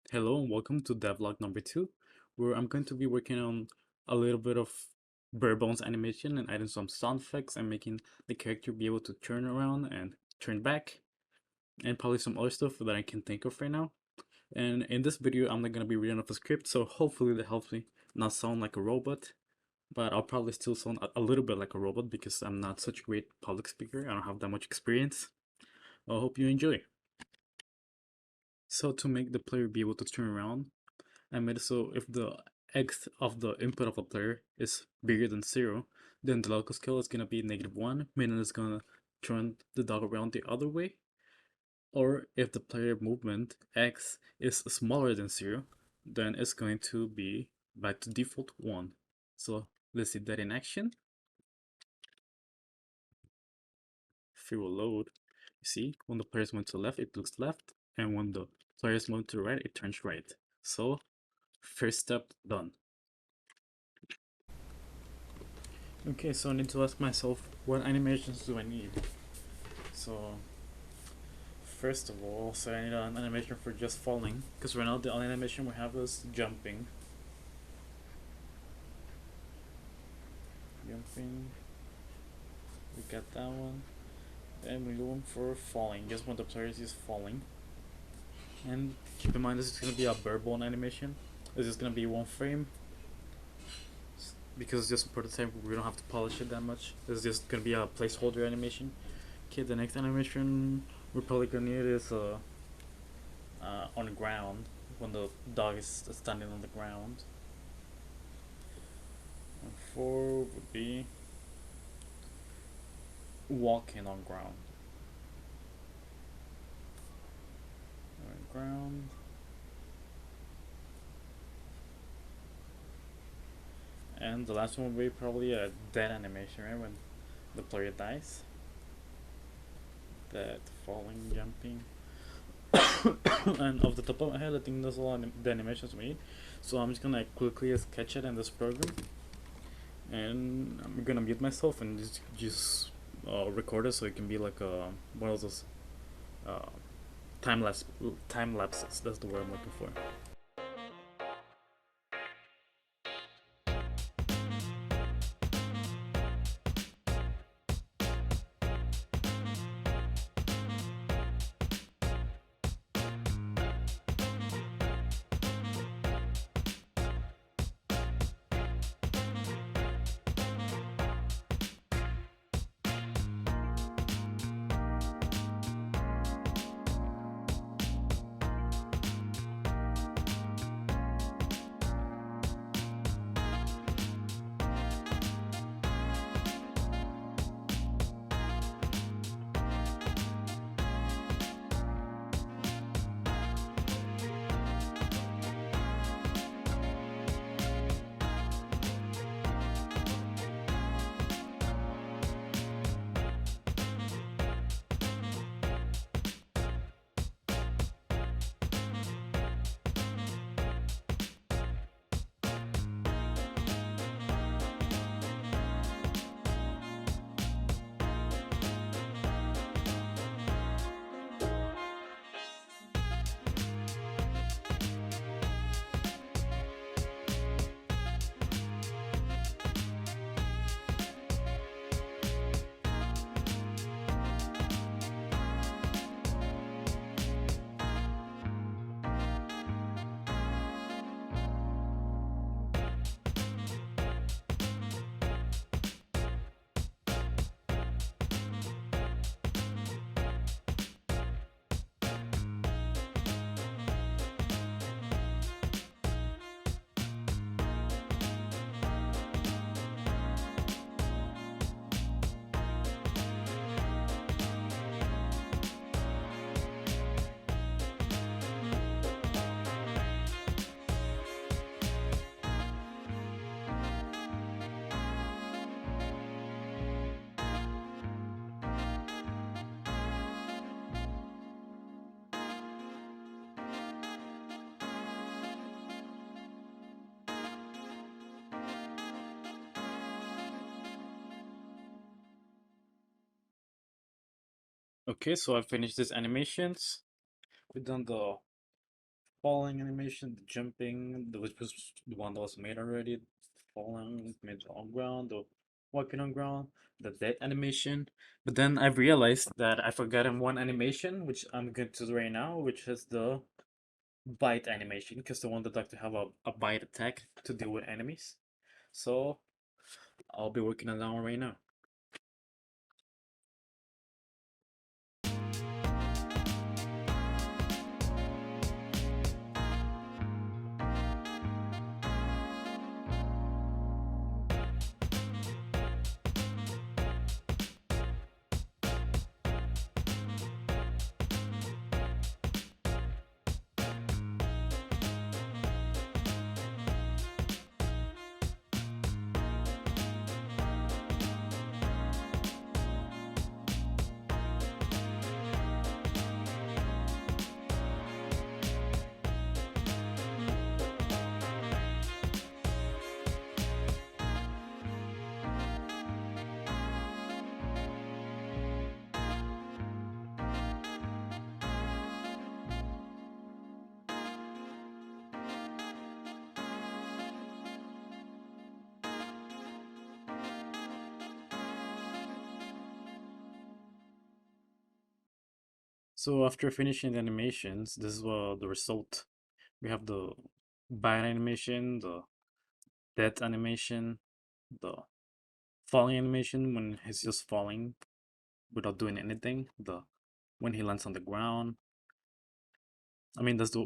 Hello and welcome to devlog number 2, where I'm going to be working on a little bit of bare bones animation and adding some sound effects and making the character be able to turn around and turn back, and probably some other stuff that I can think of right now. And in this video, I'm not going to be reading off a script, so hopefully that helps me not sound like a robot, but I'll probably still sound a little bit like a robot because I'm not such a great public speaker. I don't have that much experience. I hope you enjoy. So to make the player be able to turn around, I made it so if the x of the input of the player is bigger than 0, then the local scale is going to be -1, meaning it's going to turn the dog around the other way. Or if the player movement x is smaller than 0, then it's going to be back to default 1. So let's see that in action. If it will load, you see when the players move to the left, it looks left, and when the players move to the right, it turns right. So first step done. Okay, so I need to ask myself, what animations do I need? So, first of all, I need an animation for just falling, because right now the only animation we have is jumping. Jumping, we got that one. Then we're going for falling, just when the player is just falling. And keep in mind, this is going to be a bare bone animation. This is going to be one frame, because just for the time we don't have to polish it that much. This is just going to be a placeholder animation. Okay, the next animation we're probably going to need is on the ground when the dog is standing on the ground. And 4 would be walking on ground. On ground. And the last one would be probably a dead animation, right? When the player dies. That falling, jumping. And off the top of my head, I think that's all the animations we need. So I'm just gonna quickly sketch it in this program. And I'm gonna mute myself and just record it so it can be like one of those uh, time lapses. That's the word I'm looking for. Okay, so I finished these animations. We've done the falling animation, the jumping, which was the one that was made already, the falling, made on ground, the walking on ground, the dead animation. But then I realized that I forgotten one animation, which I'm going to do right now, which is the bite animation, because the one that like to have a bite attack to deal with enemies. So I'll be working on that one right now. So after finishing the animations, this is the result. We have the bite animation, the death animation, the falling animation when he's just falling without doing anything. The when he lands on the ground. I mean, that's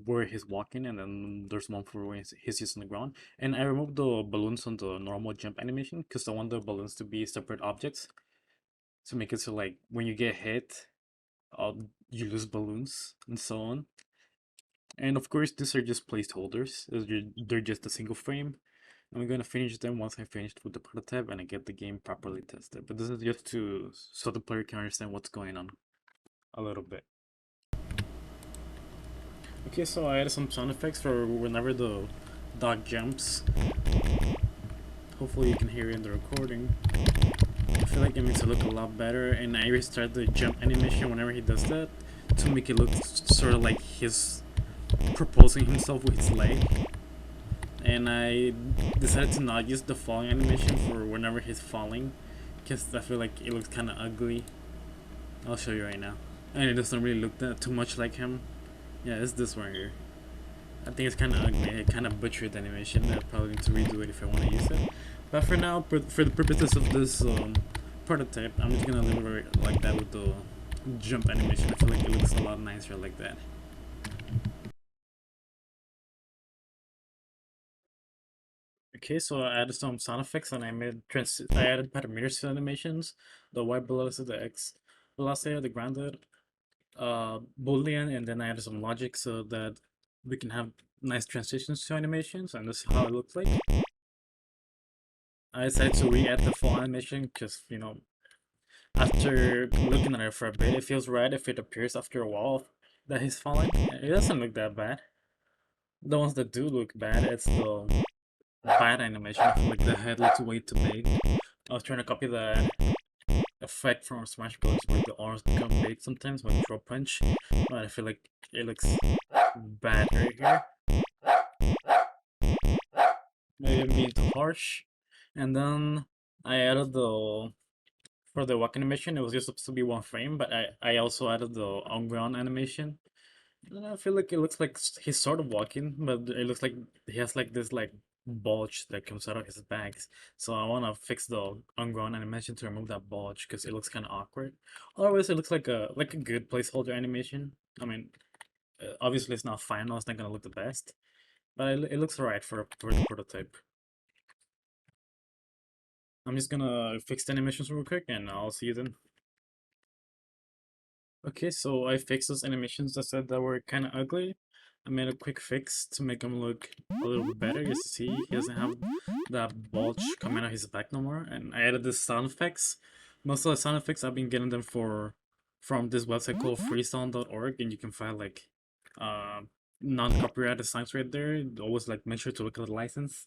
where he's walking, and then there's one for when he's just on the ground. And I removed the balloons on the normal jump animation because I want the balloons to be separate objects to make it so like when you get hit, uh, you lose balloons and so on. And of course, these are just placeholders. They're just a single frame. I'm gonna finish them once I finished with the prototype and I get the game properly tested. But this is just to so the player can understand what's going on a little bit. Okay, so I added some sound effects for whenever the dog jumps. Hopefully you can hear it in the recording. I feel like it makes it look a lot better, and I restart the jump animation whenever he does that to make it look sort of like he's proposing himself with his leg. And I decided to not use the falling animation for whenever he's falling because I feel like it looks kind of ugly. I'll show you right now. And it doesn't really look that too much like him. Yeah, it's this one here. I think it's kind of ugly. I kind of butchered the animation. I probably need to redo it if I want to use it. But for now, for the purposes of this prototype, I'm just gonna leave it like that with the jump animation. I feel like it looks a lot nicer like that. Okay, so I added some sound effects and I added parameters to animations, the Y velocity, the X velocity, the grounded, boolean, and then I added some logic so that we can have nice transitions to animations, and this is how it looks like. I decided to re-add the full animation because, after looking at it for a bit, it feels right if it appears after a while that he's falling. It doesn't look that bad. The ones that do look bad, it's the bad animation. I feel like the head looks way too big. I was trying to copy the effect from Smash Bros. Where the arms become big sometimes when you throw a punch, but I feel like it looks bad right here. Maybe I'm being too harsh. And then I added the for the walk animation. It was just supposed to be one frame, but I also added the on ground animation. And I feel like it looks like he's sort of walking, but it looks like he has like this like bulge that comes out of his bags. So I want to fix the on-ground animation to remove that bulge because it looks kind of awkward. Otherwise, it looks like a good placeholder animation. I mean, obviously it's not final; it's not gonna look the best, but it looks alright for the prototype. I'm just gonna fix the animations real quick, and I'll see you then. Okay, so I fixed those animations I said that were kind of ugly. I made a quick fix to make them look a little bit better. Just to see he doesn't have that bulge coming out his back no more. And I added the sound effects. Most of the sound effects I've been getting them from this website called freesound.org, and you can find like uh non-copyrighted songs right there. Always like make sure to look at the license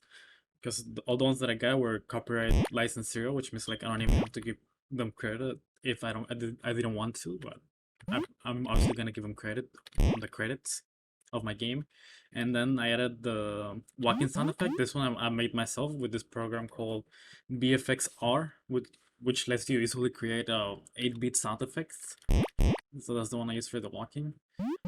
because all the ones that I got were copyright license 0, which means like I don't even have to give them credit if I didn't want to, but I'm obviously gonna give them credit on the credits of my game. And then I added the walking sound effect. This one I made myself with this program called BFXR, which lets you easily create 8-bit sound effects. So that's the one I use for the walking.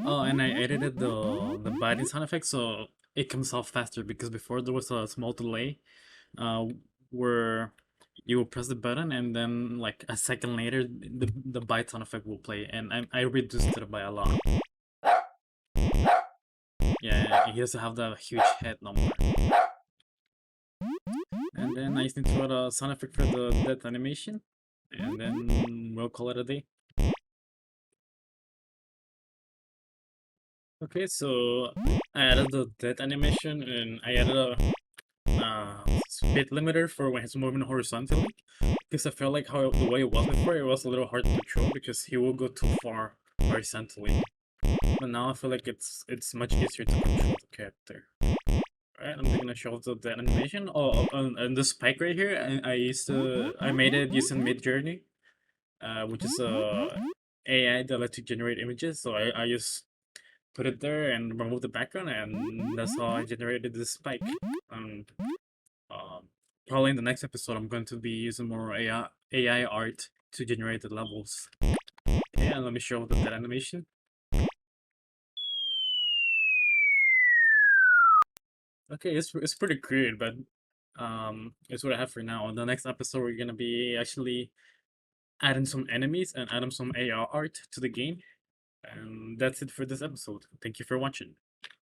Oh, and I edited the biting sound effect so it comes off faster because before there was a small delay, uh, where you will press the button and then like a second later the bite sound effect will play, and I reduced it by a lot. Yeah, he doesn't have the huge head no more. And then I just need to add a sound effect for the death animation, and then we'll call it a day. Okay, so I added the death animation and I added a speed limiter for when he's moving horizontally, because I felt like how the way it was before, it was a little hard to control because he will go too far horizontally. But now I feel like it's much easier to control the character. Alright, I'm gonna show the animation. And the spike right here, I made it using Midjourney, which is a AI that lets you generate images. So I just put it there and remove the background, and that's how I generated this spike. Um, um, Probably in the next episode, I'm going to be using more AI art to generate the levels. Okay, and let me show the dead animation. Okay, it's pretty crude, but it's what I have for now. In the next episode, we're gonna be actually adding some enemies and adding some AR art to the game. And that's it for this episode. Thank you for watching.